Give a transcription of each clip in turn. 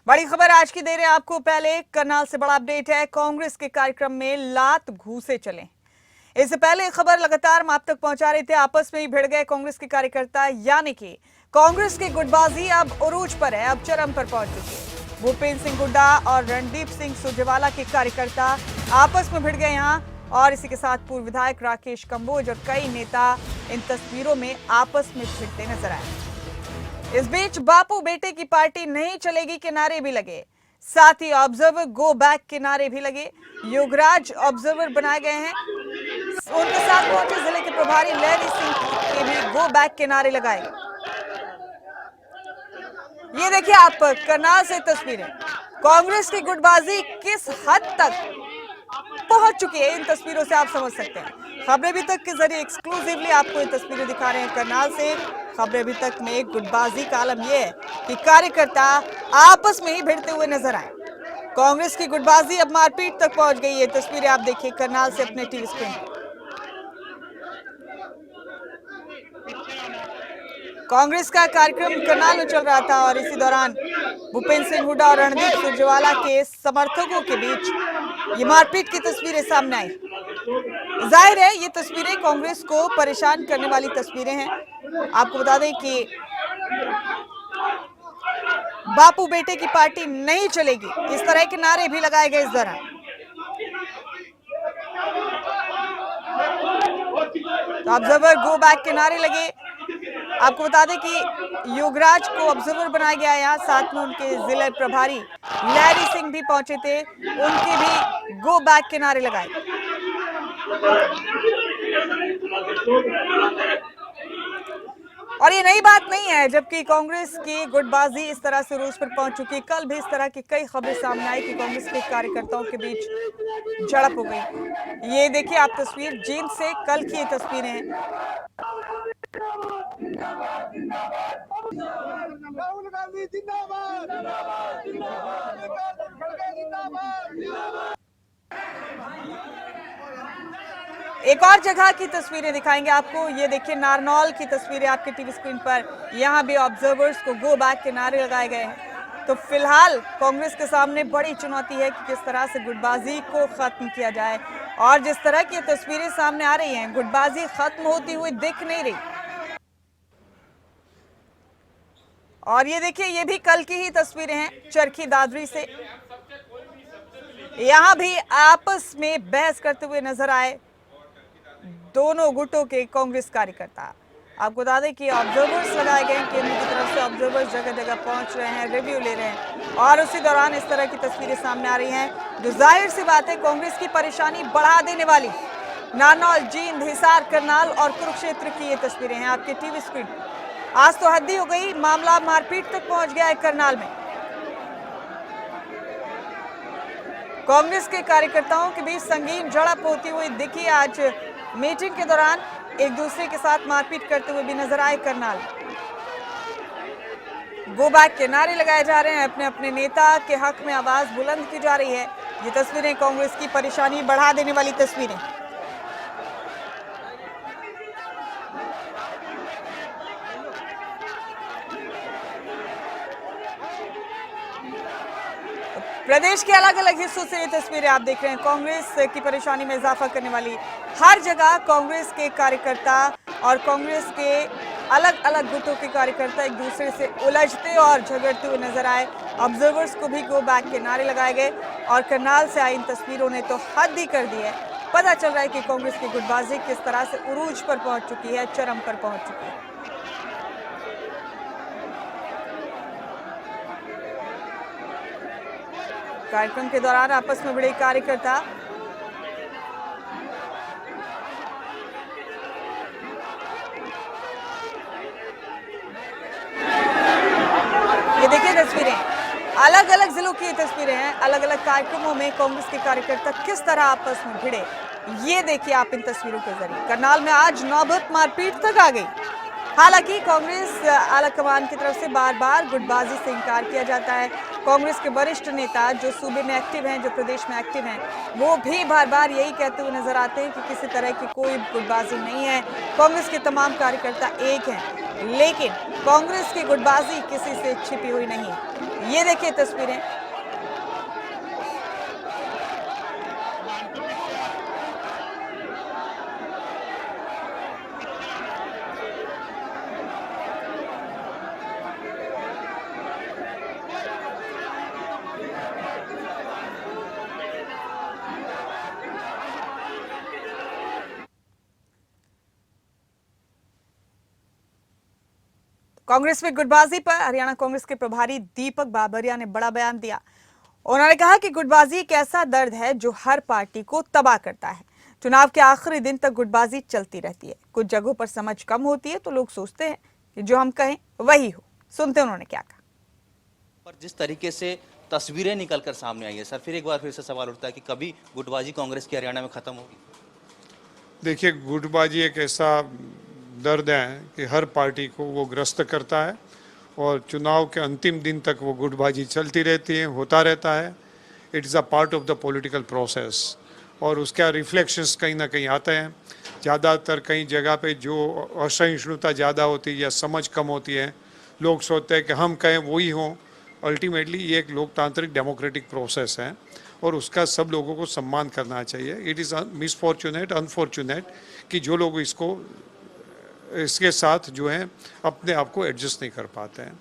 बड़ी खबर आज की दे रहे हैं आपको। पहले करनाल से बड़ा अपडेट है। कांग्रेस के कार्यक्रम में लात घूसे चले। इससे पहले खबर लगातार हम आप तक पहुंचा रहे थे। आपस में ही भिड़ गए कांग्रेस के कार्यकर्ता, यानी कि कांग्रेस की गुटबाजी अब उरूज पर है, अब चरम पर पहुंच चुकी है। भूपेंद्र सिंह हुड्डा और रणदीप सिंह सुरजेवाला के कार्यकर्ता आपस में भिड़ गए यहां, और इसी के साथ पूर्व विधायक राकेश कंबोज और कई नेता इन तस्वीरों में आपस में भिड़ते नजर आए। इस बीच बापू बेटे की पार्टी नहीं चलेगी के नारे भी लगे, साथ ही ऑब्जर्वर गो बैक के नारे भी लगे। योगराज ऑब्जर्वर बनाए गए हैं। उनके साथ पहुंचे जिले के प्रभारी लहरी सिंह के भी गो बैक के नारे लगाए। ये देखिए आप करनाल से तस्वीरें। कांग्रेस की गुटबाजी किस हद तक पहुंच चुकी है, इन तस्वीरों से आप समझ सकते हैं। खबरें अभी तक के जरिए एक्सक्लूसिवली आपको ये तस्वीरें दिखा रहे हैं करनाल से। खबरें अभी तक में गुटबाजी का आलम यह है कि कार्यकर्ता आपस में ही भिड़ते हुए नजर आए। कांग्रेस की गुटबाजी अब मारपीट तक पहुंच गई है। तस्वीरें आप देखिए करनाल से अपने टीवी स्क्रीन पर। कांग्रेस का कार्यक्रम करनाल में चल रहा था और इसी दौरान भूपेंद्र सिंह हुड्डा और रणदीप सुरजेवाला के समर्थकों के बीच ये मारपीट की तस्वीरें सामने आई। जाहिर है ये तस्वीरें कांग्रेस को परेशान करने वाली तस्वीरें हैं। आपको बता दें कि बापू बेटे की पार्टी नहीं चलेगी, इस तरह के नारे भी लगाए गए इस दौरान। तो ऑब्जर्वर गो बैक के नारे लगे। आपको बता दें कि योगराज को ऑब्जर्वर बनाया गया है यहाँ, साथ में उनके जिला प्रभारी लहरी सिंह भी पहुंचे थे, उनके भी गो बैक के नारे लगाए। और ये नई बात नहीं है, जबकि कांग्रेस की गुटबाजी इस तरह से रूस पर पहुंच चुकी। कल भी इस तरह की कई खबरें सामने आई कि कांग्रेस के कार्यकर्ताओं के बीच झड़प हो गई। ये देखिए आप तस्वीर जींद से कल की ये तस्वीरें हैं। राहुल गांधी जिंदाबाद, जिंदाबाद, जिंदाबाद। एक और जगह की तस्वीरें दिखाएंगे आपको। ये देखिए नारनौल की तस्वीरें आपके टीवी स्क्रीन पर। यहाँ भी ऑब्जर्वर्स को गो बैक के नारे लगाए गए हैं। तो फिलहाल कांग्रेस के सामने बड़ी चुनौती है कि किस तरह से गुटबाजी को खत्म किया जाए। और जिस तरह की तस्वीरें सामने आ रही हैं, गुटबाजी खत्म होती हुई दिख नहीं रही। और ये देखिए ये भी कल की ही तस्वीरें हैं चरखी दादरी से। यहाँ भी आपस में बहस करते हुए नजर आए दोनों गुटों के कांग्रेस कार्यकर्ता। आपको बता दें कि ऑब्जर्वर्स लगाए गए हैं, केंद्र की तरफ से ऑब्जर्वर्स जगह जगह पहुंच रहे हैं, रिव्यू ले रहे हैं। और उसी दौरान इस तरह की तस्वीरें सामने आ रही हैं, जो जाहिर सी बात है कांग्रेस की परेशानी बढ़ा देने वाली। नारनौल, जींद, हिसार, करनाल और कुरुक्षेत्र की ये तस्वीरें हैं आपके टीवी स्क्रीन। आज तो हद ही हो गई, मामला मारपीट तक पहुंच गया है करनाल में। कांग्रेस के कार्यकर्ताओं के बीच संगीन झड़प होती हुई दिखी। आज मीटिंग के दौरान एक दूसरे के साथ मारपीट करते हुए भी नजर आए करनाल। गो बैक के नारे लगाए जा रहे हैं, अपने अपने नेता के हक में आवाज बुलंद की जा रही है। ये तस्वीरें कांग्रेस की परेशानी बढ़ा देने वाली तस्वीरें। प्रदेश के अलग अलग हिस्सों से ये तस्वीरें आप देख रहे हैं। कांग्रेस की परेशानी में इजाफा करने वाली हर जगह कांग्रेस के कार्यकर्ता और कांग्रेस के अलग अलग गुटों के कार्यकर्ता एक दूसरे से उलझते और झगड़ते हुए नजर आए। ऑब्जर्वर्स को भी गो बैक के नारे लगाए गए। और करनाल से आई इन तस्वीरों ने तो हद ही कर दी है। पता चल रहा है कि कांग्रेस की गुटबाजी किस तरह से उरूज पर पहुंच चुकी है, चरम पर पहुंच चुकी है। कार्यक्रम के दौरान आपस में भिड़े कार्यकर्ता। ये देखिए तस्वीरें, अलग अलग जिलों की ये तस्वीरें हैं। अलग अलग कार्यक्रमों में कांग्रेस के कार्यकर्ता किस तरह आपस में भिड़े, ये देखिए आप इन तस्वीरों के जरिए। करनाल में आज नौबत मारपीट तक आ गई। हालांकि कांग्रेस आलाकमान की तरफ से बार बार गुटबाजी से इनकार किया जाता है। कांग्रेस के वरिष्ठ नेता जो सूबे में एक्टिव हैं, जो प्रदेश में एक्टिव हैं, वो भी बार बार यही कहते हुए नजर आते हैं कि किसी तरह की कोई गुटबाजी नहीं है, कांग्रेस के तमाम कार्यकर्ता एक हैं। लेकिन कांग्रेस की गुटबाजी किसी से छिपी हुई नहीं। ये देखिए तस्वीरें। कांग्रेस में गुटबाजी पर हरियाणा कांग्रेस के प्रभारी दीपक बाबरिया ने बड़ा बयान दिया। उन्होंने कहा कि गुटबाजी एक ऐसा दर्द है जो हर पार्टी को तबाह करता है। चुनाव के आखिरी दिन तक गुटबाजी चलती रहती है। कुछ जगहों पर समझ कम होती है तो लोग सोचते हैं कि जो हम कहें वही हो। सुनते हैं उन्होंने क्या कहा। पर जिस तरीके से तस्वीरें निकलकर सामने आई है सर, फिर से सवाल उठता है कि कभी गुटबाजी कांग्रेस की हरियाणा में खत्म होगी। देखिए, गुटबाजी एक ऐसा दर्द है कि हर पार्टी को वो ग्रस्त करता है और चुनाव के अंतिम दिन तक वो गुटबाजी चलती रहती है, होता रहता है। It is a part of the political process और उसका रिफ्लेक्शंस कहीं ना कहीं आते हैं। ज़्यादातर कई जगह पे जो असहिष्णुता ज़्यादा होती है या समझ कम होती है, लोग सोचते हैं कि हम कहें वही हों। अल्टीमेटली ये एक लोकतांत्रिक डेमोक्रेटिक प्रोसेस है और उसका सब लोगों को सम्मान करना चाहिए। इट इज़ मिसफॉर्चुनेट, अनफॉर्चुनेट कि जो लोग इसके साथ जो है अपने आप को एडजस्ट नहीं कर पाते हैं।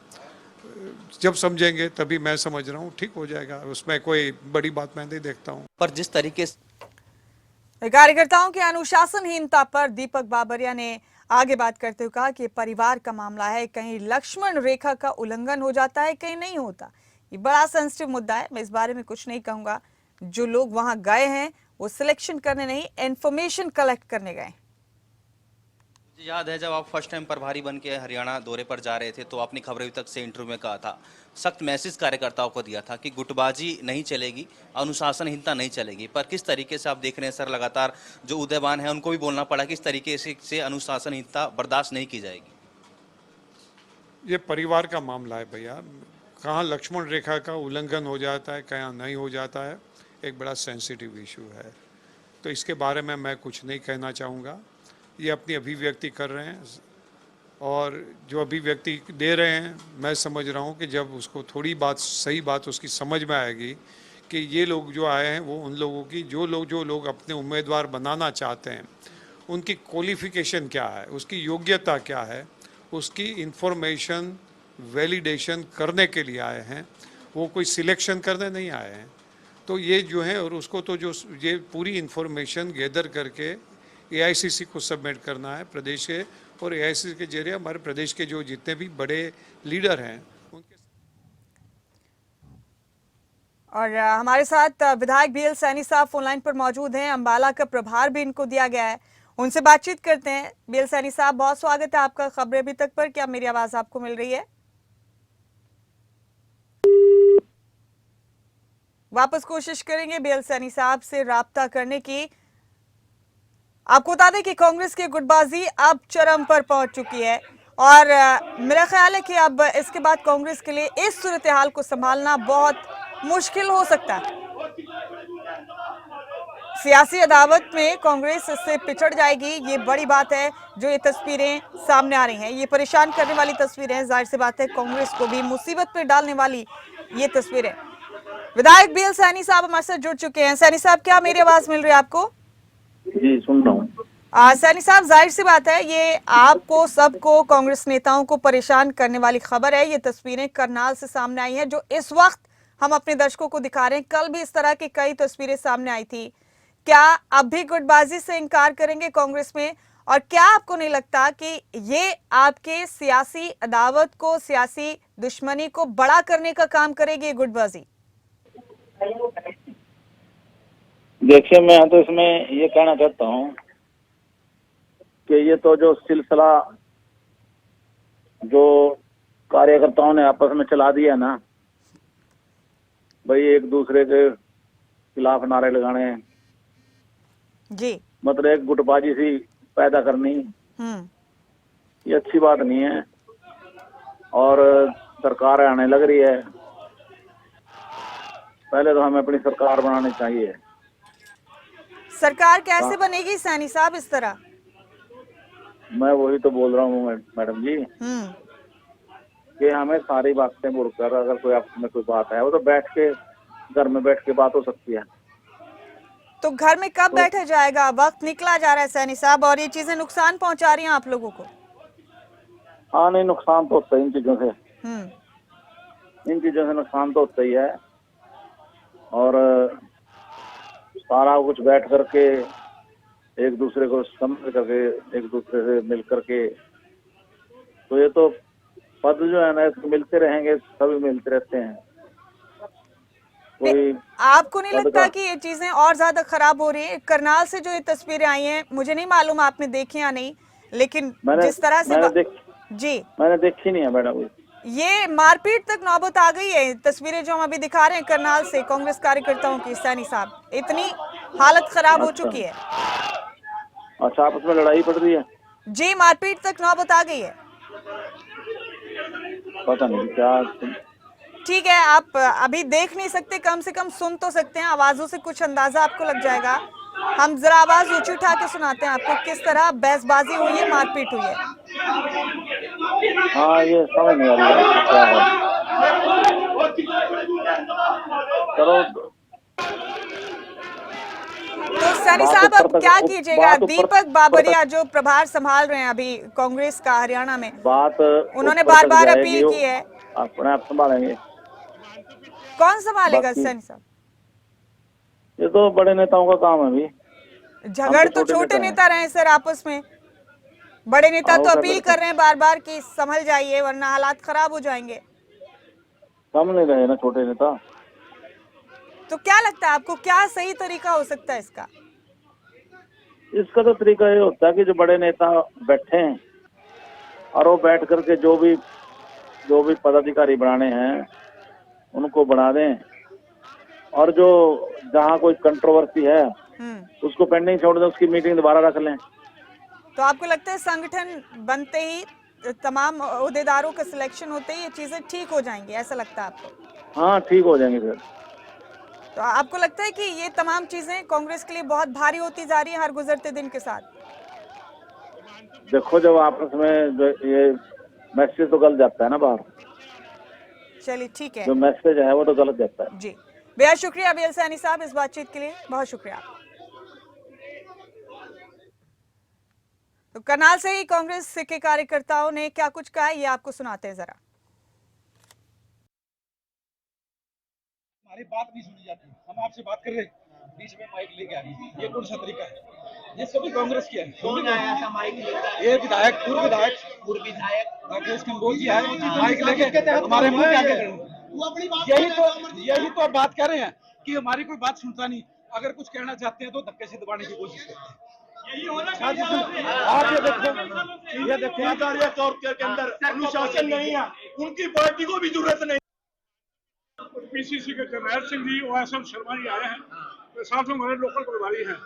जब समझेंगे तभी मैं समझ रहा हूँ ठीक हो जाएगा, उसमें कोई बड़ी बात मैं नहीं देखता हूँ। पर जिस तरीके से कार्यकर्ताओं की अनुशासनहीनता पर दीपक बाबरिया ने आगे बात करते हुए कहा कि परिवार का मामला है, कहीं लक्ष्मण रेखा का उल्लंघन हो जाता है, कहीं नहीं होता। ये बड़ा सेंसिटिव मुद्दा है, मैं इस बारे में कुछ नहीं कहूंगा। जो लोग वहां गए हैं वो सिलेक्शन करने नहीं, इंफॉर्मेशन कलेक्ट करने गए। मुझे याद है जब आप फर्स्ट टाइम प्रभारी बन के हरियाणा दौरे पर जा रहे थे तो आपने खबरें तक से इंटरव्यू में कहा था, सख्त मैसेज कार्यकर्ताओं को दिया था कि गुटबाजी नहीं चलेगी, अनुशासनहीनता नहीं चलेगी। पर किस तरीके से आप देख रहे हैं सर, लगातार जो उदयवान है उनको भी बोलना पड़ा कि इस तरीके से अनुशासनहीनता बर्दाश्त नहीं की जाएगी। ये परिवार का मामला है भैया, कहाँ लक्ष्मण रेखा का उल्लंघन हो जाता है, कहाँ नहीं हो जाता है, एक बड़ा सेंसिटिव इशू है। तो इसके बारे में मैं कुछ नहीं कहना चाहूँगा। ये अपनी अभिव्यक्ति कर रहे हैं और जो अभिव्यक्ति दे रहे हैं, मैं समझ रहा हूँ कि जब उसको थोड़ी बात सही बात उसकी समझ में आएगी कि ये लोग जो आए हैं वो उन लोगों की जो लोग अपने उम्मीदवार बनाना चाहते हैं उनकी क्वालिफिकेशन क्या है, उसकी योग्यता क्या है, उसकी इंफॉर्मेशन वैलिडेशन करने के लिए आए हैं, वो कोई सिलेक्शन करने नहीं आए हैं। तो ये जो है और उसको तो जो ये पूरी इंफॉर्मेशन गैदर करके एआईसीसी को सबमिट करना है प्रदेश के, और एआईसीसी के जरिए हमारे प्रदेश के जो जितने भी बड़े लीडर हैं उनके। और हमारे साथ विधायक बीएल सैनी साहब फोनलाइन पर मौजूद हैं। अंबाला का प्रभार भी इनको दिया गया है, उनसे बातचीत करते हैं। बीएल सैनी साहब, बहुत स्वागत है आपका खबरें अभी तक पर। क्या मेरी आवाज आपको मिल रही है? वापस कोशिश करेंगे बीएल सैनी साहब से राब्ता करने की। आपको बता दें कि कांग्रेस की गुटबाजी अब चरम पर पहुंच चुकी है और मेरा ख्याल है कि अब इसके बाद कांग्रेस के लिए इस सूरत हाल को संभालना बहुत मुश्किल हो सकता है। सियासी अदावत में कांग्रेस इससे पिछड़ जाएगी, ये बड़ी बात है। जो ये तस्वीरें सामने आ रही हैं, ये परेशान करने वाली तस्वीरें हैं। जाहिर सी बात है कांग्रेस को भी मुसीबत में डालने वाली ये तस्वीरें। विधायक बीएल सैनी साहब हमारे साथ जुड़ चुके हैं। सैनी साहब, क्या मेरी आवाज मिल रही है आपको? जी, सुन रहा हूँ। सैनी साहब, जाहिर सी बात है ये आपको सबको कांग्रेस नेताओं को परेशान करने वाली खबर है। ये तस्वीरें करनाल से सामने आई हैं जो इस वक्त हम अपने दर्शकों को दिखा रहे हैं। कल भी इस तरह की कई तस्वीरें सामने आई थी। क्या अब भी गुटबाजी से इनकार करेंगे कांग्रेस में? और क्या आपको नहीं लगता कि ये आपके सियासी अदावत को, सियासी दुश्मनी को बड़ा करने का काम करेगी ये गुटबाजी? देखिए, मैं तो इसमें ये कहना चाहता हूँ कि ये तो जो सिलसिला जो कार्यकर्ताओं ने आपस में चला दिया ना भाई, एक दूसरे के खिलाफ नारे लगाने जी, मतलब एक गुटबाजी सी पैदा करनी, ये अच्छी बात नहीं है। और सरकार आने लग रही है, पहले तो हमें अपनी सरकार बनानी चाहिए। सरकार कैसे बनेगी सैनी साहब इस तरह? मैं वही तो बोल रहा हूँ मैडम जी। कि हमें सारी बातें बोलकर अगर कोई आपस में कोई बात है वो तो बैठ के घर में बैठ के बात हो सकती है। तो घर में कब बैठा जाएगा? वक्त निकला जा रहा है सैनी साहब, और ये चीजें नुकसान पहुंचा रही हैं आप लोगों को। हाँ नहीं, नुकसान तो होता है इन चीजों से, इन चीजों से नुकसान तो होता ही है। और सारा कुछ बैठ करके एक दूसरे को समझ करके एक दूसरे से मिल करके, तो ये तो पद जो है ना इसको मिलते रहेंगे, सभी मिलते रहते हैं। कोई आपको नहीं पद लगता का कि ये चीजें और ज्यादा खराब हो रही है? करनाल से जो ये तस्वीरें आई हैं, मुझे नहीं मालूम आपने देखी या नहीं, लेकिन जिस तरह से जी मैंने देखी नहीं है मैडम। ये मारपीट तक नौबत आ गई है। तस्वीरें जो हम अभी दिखा रहे हैं करनाल से कांग्रेस कार्यकर्ताओं की, सैनी साहब, इतनी हालत खराब हो चुकी है। अच्छा, आपस में लड़ाई पड़ रही है? जी, मारपीट तक नौबत आ गई है। पता नहीं क्या। ठीक है, आप अभी देख नहीं सकते, कम से कम सुन तो सकते हैं। आवाजों से कुछ अंदाजा आपको लग जाएगा। हम जरा आवाज ऊंची उठा के सुनाते हैं आपको किस तरह बहसबाजी हुई है, मारपीट हुई है। हाँ, ये समझ नहीं आ रही है क्या है। चलो, तो सैनी साहब अब क्या कीजिएगा? दीपक बाबरिया जो प्रभार संभाल रहे हैं अभी कांग्रेस का हरियाणा में, बात उन्होंने बार बार अपील की है। अपने आप संभालेंगे। कौन संभालेगा सैनी साहब? ये तो बड़े नेताओं का काम है। अभी झगड़ तो छोटे नेता रहे सर आपस में। बड़े नेता तो अपील कर रहे हैं बार बार कि संभल जाइए वरना हालात खराब हो जाएंगे। समझ नहीं रहे ना छोटे नेता। तो क्या लगता है आपको, क्या सही तरीका हो सकता है इसका? इसका तो तरीका ये होता है कि जो बड़े नेता बैठे हैं और वो बैठ करके जो भी पदाधिकारी बनाने हैं उनको बना दें, और जो जहाँ कोई कंट्रोवर्सी है उसको पेंडिंग छोड़ दें, उसकी मीटिंग दोबारा रख लें। तो आपको लगता है संगठन बनते ही, तमाम ओहदेदारों का सिलेक्शन होते ही ये चीजें ठीक हो जाएंगी, ऐसा लगता है आपको? हाँ, ठीक हो जाएंगे फिर। तो आपको लगता है कि ये तमाम चीजें कांग्रेस के लिए बहुत भारी होती जा रही है हर गुजरते दिन के साथ? देखो, जब आपस में जो ये मैसेज तो गलत जाता है ना बाहर। चलिए ठीक है, जो मैसेज है वो तो गलत जाता है। जी बेहद शुक्रिया अभी सैनी साहब इस बातचीत के लिए, बहुत शुक्रिया। तो करनाल से ही कांग्रेस के कार्यकर्ताओं ने क्या कुछ कहा ये आपको सुनाते हैं जरा। हमारी बात नहीं सुनी जाती, हम आपसे बात कर रहे हैं, बीच में माइक लेके आ रही, ये कौन सा तरीका है? ये सभी कांग्रेस की है। कौन आया था माइक लेकर? ये विधायक, पूर्व विधायक राकेश कंबोज जी आए माइक लेके हमारे मुंह पे आके यही तो बात कर रहे हैं कि हमारी कोई बात सुनता नहीं। अगर कुछ कहना चाहते हैं तो धक्के से दबाने की कोशिश करते हैं। आप ये देखो तौर के अंदर अनुशासन नहीं है, उनकी पार्टी को भी जरूरत नहीं। पीसीसी के जरनैल सिंह जी, OSM शर्मा जी आए हैं, तो साथ में हमारे लोकल प्रभारी हैं।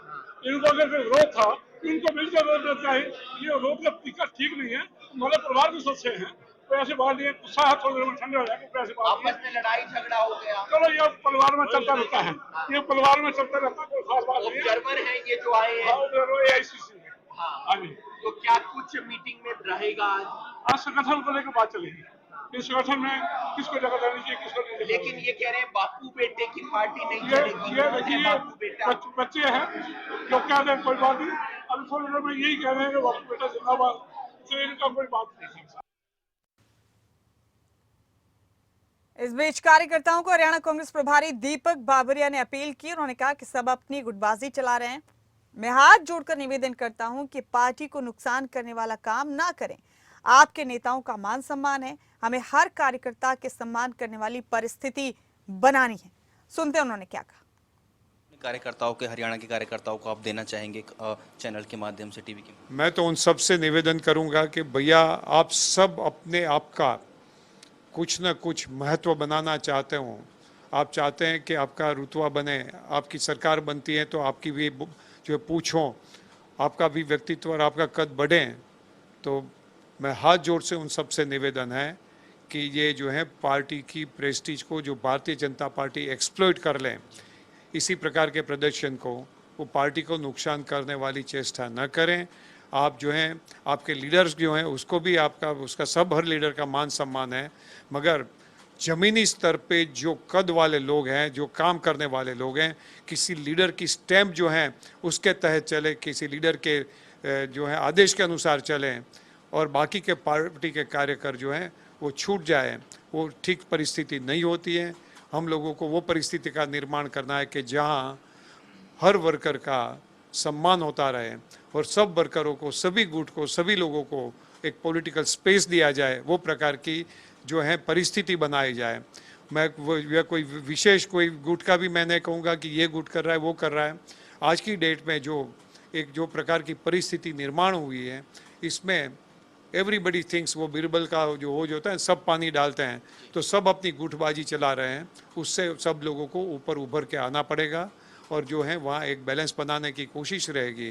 इनको अगर कोई विरोध था इनको मिलकर विरोध करता है। ये विरोध का तरीका ठीक नहीं है, हमारे परिवार भी सोचते हैं। तो ऐसी बात नहीं है, गुस्सा थोड़ी देर में ठंडे हो जाएगा। ऐसी बात आपस में लड़ाई झगड़ा हो गया, चलो ये परिवार में चलता रहता है, ये परिवार में चलता रहता है, कोई खास बात नहीं है। जर्मन है ये जो आए हैं, AICC में। हाँ जी, तो क्या कुछ मीटिंग में रहेगा? आज संगठन को लेकर बात चलेगी, इस संगठन में किसको जगह देनी चाहिए, किसको नहीं। लेकिन ये कह रहे हैं बापू बेटे की पार्टी नहीं ये चलेगी। बापू बेटा बच्चे हैं जो कह रहे हैं कोई बात नहीं, अभी थोड़ी देर में यही कह रहे हैं कि बापू बेटा जिंदाबाद, तो इनका कोई बात नहीं। इस बीच कार्यकर्ताओं को हरियाणा कांग्रेस प्रभारी दीपक बाबरिया ने अपील की। उन्होंने कहा कि सब अपनी गुटबाजी चला रहे हैं। मैं हाथ जोड़कर निवेदन करता हूं कि पार्टी को नुकसान करने वाला काम ना करें। आपके नेताओं का मान सम्मान है, हमें हर कार्यकर्ता के सम्मान करने वाली परिस्थिति बनानी है। सुनते हैं उन्होंने क्या कहा। कार्यकर्ताओं के, हरियाणा के कार्यकर्ताओं को आप देना चाहेंगे चैनल के माध्यम से, टीवी के? मैं तो उन सब से निवेदन करूंगा कि भैया आप सब अपने आप का कुछ न कुछ महत्व बनाना चाहते हो। आप चाहते हैं कि आपका रुतबा बने, आपकी सरकार बनती है तो आपकी भी जो पूछो, आपका भी व्यक्तित्व और आपका कद बढ़े। तो मैं हाथ जोड़ से उन सब से निवेदन है कि ये जो है पार्टी की प्रेस्टीज को जो भारतीय जनता पार्टी एक्सप्लॉइट कर लें, इसी प्रकार के प्रदर्शन को, वो पार्टी को नुकसान करने वाली चेष्टा न करें। आप जो हैं आपके लीडर्स जो हैं उसको भी आपका उसका सब हर लीडर का मान सम्मान है, मगर ज़मीनी स्तर पे जो कद वाले लोग हैं, जो काम करने वाले लोग हैं, किसी लीडर की स्टैम्प जो है उसके तहत चले, किसी लीडर के जो है आदेश के अनुसार चलें और बाकी के पार्टी के कार्यकर जो हैं वो छूट जाए, वो ठीक परिस्थिति नहीं होती है। हम लोगों को वो परिस्थिति का निर्माण करना है कि जहाँ हर वर्कर का सम्मान होता रहे और सब वर्करों को, सभी गुट को, सभी लोगों को एक पॉलिटिकल स्पेस दिया जाए, वो प्रकार की जो है परिस्थिति बनाई जाए। मैं वो कोई विशेष कोई गुट का भी मैं नहीं कहूँगा कि ये गुट कर रहा है, वो कर रहा है। आज की डेट में जो प्रकार की परिस्थिति निर्माण हुई है, इसमें एवरीबडी थिंक्स, वो बीरबल का जो होता है, सब पानी डालते हैं, तो सब अपनी गुटबाजी चला रहे हैं। उससे सब लोगों को ऊपर उभर के आना पड़ेगा और जो है वहाँ एक बैलेंस बनाने की कोशिश रहेगी।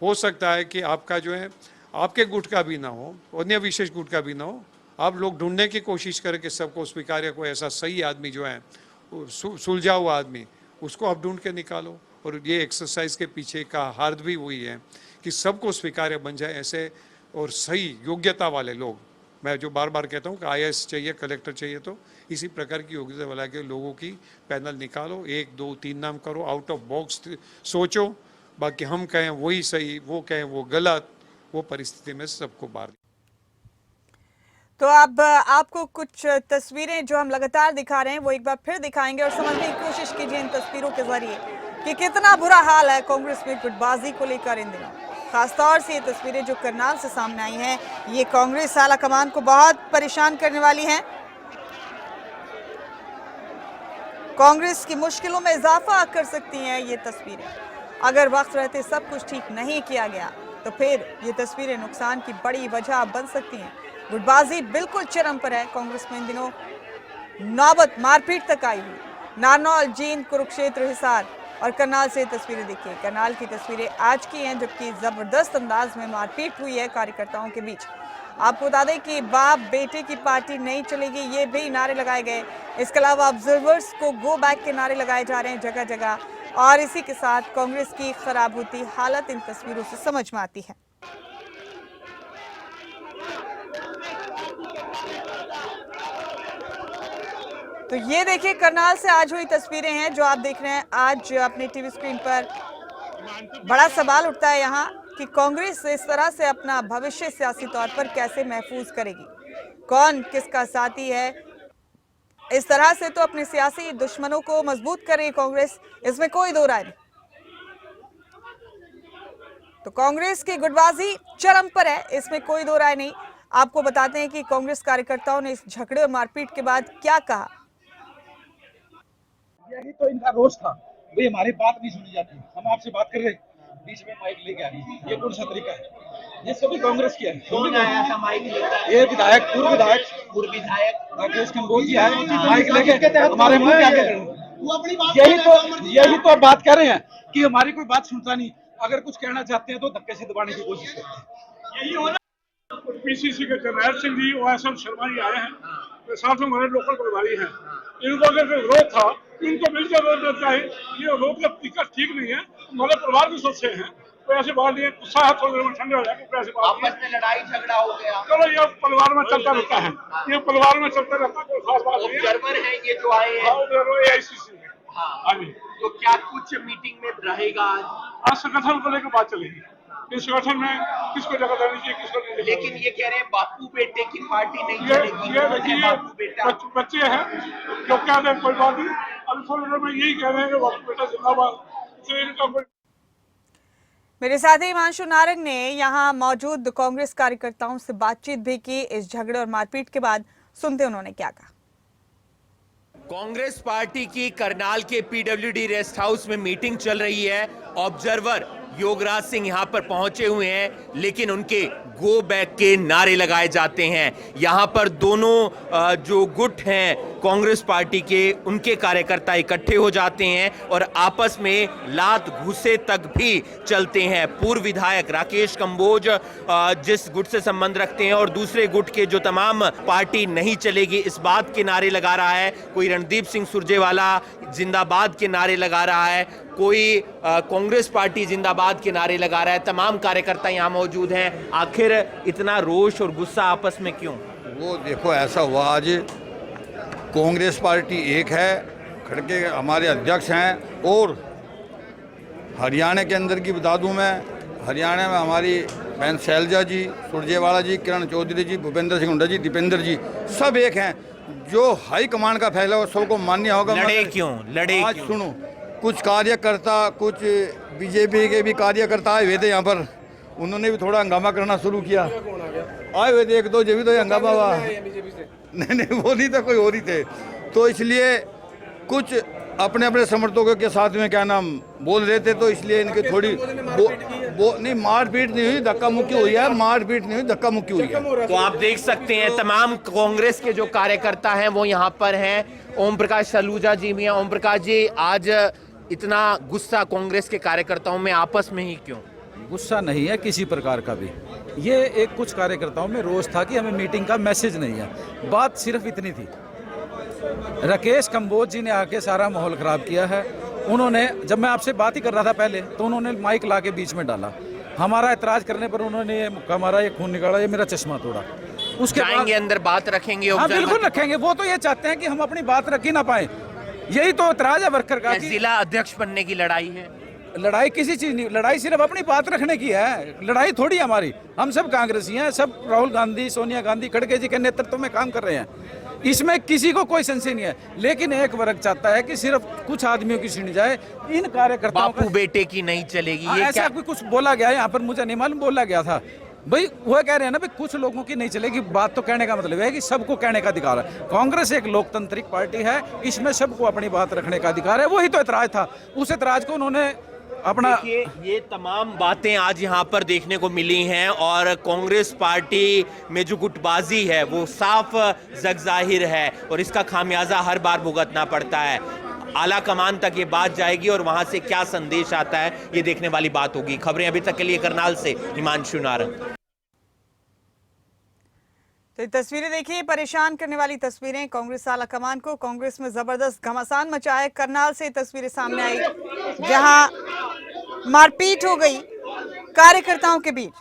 हो सकता है कि आपका जो है आपके गुट का भी ना हो, अन्य विशेष गुट का भी ना हो, आप लोग ढूंढने की कोशिश करें कि सबको स्वीकार्य को ऐसा सही आदमी जो है सुलझा हुआ आदमी, उसको आप ढूंढ के निकालो। और ये एक्सरसाइज के पीछे का हार्द भी वही है कि सबको स्वीकार्य बन जाए ऐसे और सही योग्यता वाले लोग। मैं जो बार बार कहता हूँ कि IAS चाहिए, कलेक्टर चाहिए, तो इसी प्रकार की योग्यता वाला के लोगों की पैनल निकालो, 1 2 3 नाम करो, आउट ऑफ बॉक्स सोचो। बाकी हम कहें वही सही, वो कहें वो गलत, वो परिस्थिति में सबको बाहर। तो अब आपको कुछ तस्वीरें जो हम लगातार दिखा रहे हैं वो एक बार फिर दिखाएंगे और समझने की कोशिश कीजिए इन तस्वीरों के जरिए कि कितना बुरा हाल है कांग्रेस में गुटबाजी को लेकर इन दिनों। खासतौर से ये तस्वीरें जो करनाल से सामने आई हैं, ये कांग्रेस आला कमान को बहुत परेशान करने वाली हैं। कांग्रेस की मुश्किलों में इजाफा कर सकती हैं ये तस्वीरें। अगर वक्त रहते सब कुछ ठीक नहीं किया गया तो फिर ये तस्वीरें नुकसान की बड़ी वजह बन सकती हैं। गुटबाजी बिल्कुल चरम पर है कांग्रेस में इन दिनों, नौबत मारपीट तक आई हुई। नारनौल, जींद, कुरुक्षेत्र, हिसार और करनाल से तस्वीरें देखिए। करनाल की तस्वीरें आज की हैं, जबकि जबरदस्त अंदाज में मारपीट हुई है कार्यकर्ताओं के बीच। आपको बता दें कि बाप बेटे की पार्टी नहीं चलेगी, ये भी नारे लगाए गए। इसके अलावा ऑब्जर्वर्स को गो बैक के नारे लगाए जा रहे हैं जगह जगह। और इसी के साथ कांग्रेस की खराब होती हालत इन तस्वीरों से समझ में आती है। तो ये देखिए करनाल से आज हुई तस्वीरें हैं जो आप देख रहे हैं आज अपने टीवी स्क्रीन पर। बड़ा सवाल उठता है यहाँ कि कांग्रेस इस तरह से अपना भविष्य सियासी तौर पर कैसे महफूज करेगी, कौन किसका साथी है। इस तरह से तो अपने सियासी दुश्मनों को मजबूत कर रही कांग्रेस, इसमें कोई दो राय नहीं। तो कांग्रेस की गुटबाजी चरम पर है, इसमें कोई दो राय नहीं। आपको बताते हैं कि कांग्रेस कार्यकर्ताओं ने इस झगड़े और मारपीट के बाद क्या कहा। यही तो इनका रोज था, भाई हमारी बात नहीं सुनी जाती, हम आपसे बात कर रहे बीच में माइक लेके आ गई, ये कौन सा तरीका है? ये सभी कांग्रेस की है। कौन आया था माइक लेकर? ये विधायक, पूर्व विधायक राकेश कंबोज जी आए माइक लेके हमारे मुंह पे आके यही तो बात कर रहे हैं कि हमारी कोई बात सुनता नहीं, अगर कुछ कहना चाहते हैं तो धक्के से दबाने की कोशिश करते हैं। यही होना। PCC के जरनैल सिंह जी, OSM शर्मा जी आए हैं, तो साथ में हमारे लोकल प्रभारी हैं। इनको अगर कोई विरोध था, इनको मिलकर विरोध करता है। ये विरोध का तरीका ठीक नहीं है। हमारे परिवार भी सोचते हैं, तो ऐसे बात नहीं है, गुस्सा है, थोड़ी देर में ठंडे हो जाएंगे, ऐसे बात आपस में लड़ाई झगड़ा हो गया। चलो ये परिवार में चलता रहता है, ये परिवार में चलता रहता है, कोई खास बात नहीं है। ऑब्जर्वर है ये जो आए हैं। AICC में। हाँ जी। तो क्या कुछ मीटिंग में रहेगा? आज संगठन को लेकर बात चलेगी, इस संगठन में किसको जगह देनी चाहिए, किसको नहीं। लेकिन ये कह रहे हैं बापू बेटे की पार्टी नहीं ये चलेगी। देखिए बापू बेटा बच्चे हैं जो क्या है, कोई बात नहीं। अभी थोड़ी देर में यही कह रहे हैं कि बापू बेटा जिंदाबाद, इसलिए इनका कोई। मेरे साथी हिमांशु नारंग ने यहाँ मौजूद कांग्रेस कार्यकर्ताओं से बातचीत भी की इस झगड़े और मारपीट के बाद। सुनते उन्होंने क्या कहा। कांग्रेस पार्टी की करनाल के PWD रेस्ट हाउस में मीटिंग चल रही है। ऑब्जर्वर योगराज सिंह यहां पर पहुंचे हुए हैं, लेकिन उनके गो बैक के नारे लगाए जाते हैं। यहां पर दोनों जो गुट हैं कांग्रेस पार्टी के, उनके कार्यकर्ता इकट्ठे हो जाते हैं और आपस में लात घूसे तक भी चलते हैं। पूर्व विधायक राकेश कंबोज जिस गुट से संबंध रखते हैं और दूसरे गुट के जो तमाम पार्टी नहीं चलेगी इस बात के नारे लगा रहा है। कोई रणदीप सिंह सुरजेवाला जिंदाबाद के नारे लगा रहा है। कोई कांग्रेस पार्टी जिंदाबाद के नारे लगा रहा है। तमाम कार्यकर्ता यहाँ मौजूद हैं। आखिर इतना रोष और गुस्सा आपस में क्यों? वो देखो ऐसा हुआ, आज कांग्रेस पार्टी एक है, खड़के हमारे अध्यक्ष हैं, और हरियाणा के अंदर की बता दूं मैं, हरियाणा में हमारी बहन शैलजा जी, सुरजेवाला जी, किरण चौधरी जी, भूपेंद्र सिंह हुड्डा जी, दीपेंद्र जी, सब एक हैं। जो हाई कमान का फैसला हो सबको मान्य होगा। लड़े क्यों? लड़े आज क्यों? सुनो, कुछ कार्यकर्ता, कुछ बीजेपी के भी कार्यकर्ता आए हुए थे यहाँ पर, उन्होंने भी थोड़ा हंगामा करना शुरू किया। आए हुए थे एक दो, जब भी तो ये हंगामा हुआ। नहीं वो नहीं था, कोई और ही थे। तो इसलिए कुछ अपने अपने समर्थकों के साथ में क्या नाम बोल रहे थे, तो इसलिए इनकी थोड़ी नहीं, मारपीट नहीं हुई, धक्का मुक्की हुई है। मारपीट नहीं हुई, धक्का मुक्की हुई है। तो आप देख सकते हैं तमाम कांग्रेस के जो कार्यकर्ता हैं वो यहाँ पर हैं। ओम प्रकाश सलूजा जी भी हैं। ओम प्रकाश जी, आज इतना गुस्सा कांग्रेस के कार्यकर्ताओं में आपस में ही क्यों? गुस्सा नहीं है किसी प्रकार का भी, ये एक कुछ कार्यकर्ताओं में रोष था कि हमें मीटिंग का मैसेज नहीं है। बात सिर्फ इतनी थी। राकेश कंबोज जी ने आके सारा माहौल खराब किया है। उन्होंने, जब मैं आपसे बात ही कर रहा था पहले, तो उन्होंने माइक ला के बीच में डाला। हमारा एतराज करने पर उन्होंने हमारा ये खून निकाला, ये मेरा चश्मा तोड़ा। उसके जाएंगे अंदर, बात रखेंगे? हाँ बिल्कुल रखेंगे। वो तो ये चाहते हैं कि हम अपनी बात रख ही ना पाए, यही तो एतराज है वर्कर का। जिला अध्यक्ष बनने की लड़ाई है? लड़ाई किसी चीज नहीं, लड़ाई सिर्फ अपनी बात रखने की है। लड़ाई थोड़ी हमारी, हम सब कांग्रेसी हैं, सब राहुल गांधी, सोनिया गांधी, खड़गे जी के नेतृत्व में काम कर रहे हैं। इसमें किसी को कोई संशय नहीं है, लेकिन एक वर्ग चाहता है कि सिर्फ कुछ आदमियों की सुनी जाए। इन कार्यकर्ताओं बापू बेटे की नहीं चलेगी, ये ऐसा क्या? कुछ बोला गया है यहाँ पर, मुझे नहीं मालूम बोला गया था भाई। वो कह रहे हैं ना भाई, कुछ लोगों की नहीं चलेगी। बात तो कहने का मतलब है कि सबको कहने का अधिकार है। कांग्रेस एक लोकतांत्रिक पार्टी है, इसमें सबको अपनी बात रखने का अधिकार है। वही तो एतराज था, उस एतराज को उन्होंने अपना। देखिए, ये तमाम बातें आज यहाँ पर देखने को मिली हैं और कांग्रेस पार्टी में जो गुटबाजी है वो साफ ज़ाहिर है और इसका खामियाजा हर बार भुगतना पड़ता है। आला कमान तक ये बात जाएगी और वहां से क्या संदेश आता है ये देखने वाली बात होगी। खबरें अभी तक के लिए करनाल से हिमांशु नारंग। तो ये तस्वीरें देखिए, परेशान करने वाली तस्वीरें। कांग्रेस आला कमान को कांग्रेस में जबरदस्त घमासान मचा है। करनाल से तस्वीरें सामने आई जहां मारपीट हो गई कार्यकर्ताओं के बीच।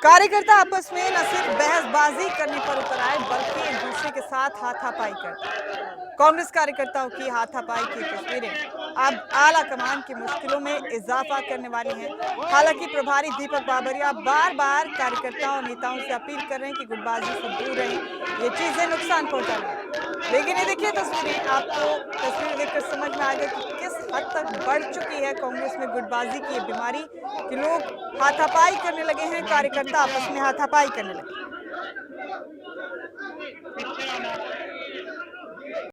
कार्यकर्ता आपस में न सिर्फ बहसबाजी करने पर उतर आए बल्कि एक दूसरे के साथ हाथापाई करते। कांग्रेस कार्यकर्ताओं की हाथापाई की तस्वीरें अब आला कमान की मुश्किलों में इजाफा करने वाली हैं। हालांकि प्रभारी दीपक बाबरिया बार बार कार्यकर्ताओं और नेताओं से अपील कर रहे हैं कि गुटबाजी से दूर रहें, ये चीजें नुकसान पहुंचा रही हैं। लेकिन ये देखिए तस्वीरें, आपको तस्वीर देखकर समझ में आ गया कि किस हद तक बढ़ चुकी है कांग्रेस में गुटबाजी की ये बीमारी कि लोग हाथापाई करने लगे हैं, कार्यकर्ता आपस में हाथापाई करने लगे।